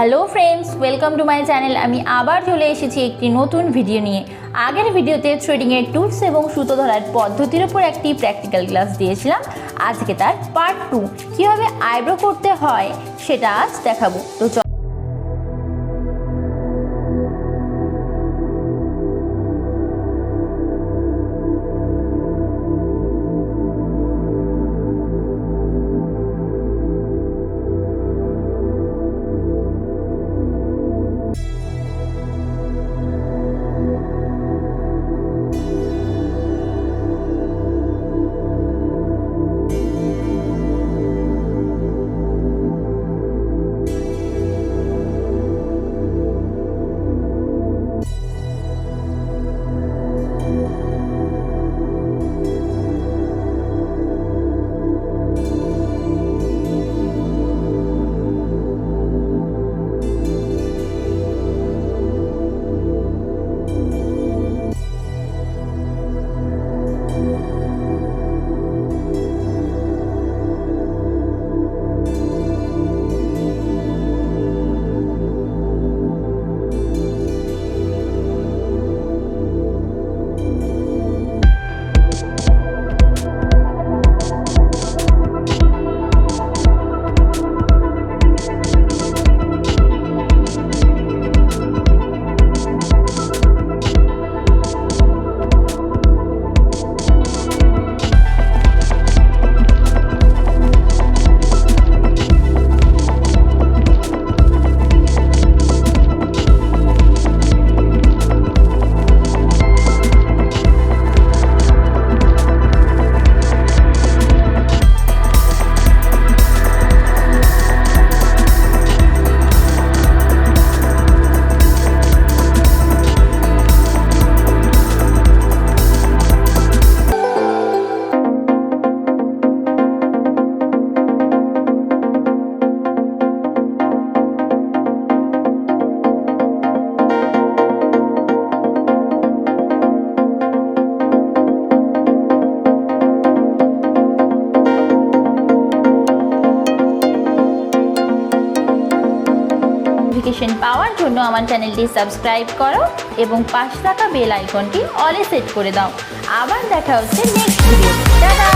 Hello friends, welcome to my channel. আমি আবার চলে এসেছি একটি নতুন ভিডিও নিয়ে। আগের ভিডিওতে থ্রেডিংয়ের টুলস এবং সুতো ধরার পদ্ধতির ওপর একটি প্র্যাকটিক্যাল ক্লাস দিয়েছিলাম। আজকে তার পার্ট 2 কীভাবে আইব্রো করতে হয় সেটা আজ দেখাবো। তো নোটিফিকেশন পাওয়ার জন্য আমার চ্যানেলটি সাবস্ক্রাইব করো এবং পাশে থাকা বেল আইকনটি অলে সেট করে দাও। আবার দেখা হচ্ছে নেক্সট ভিডিও। টাটা।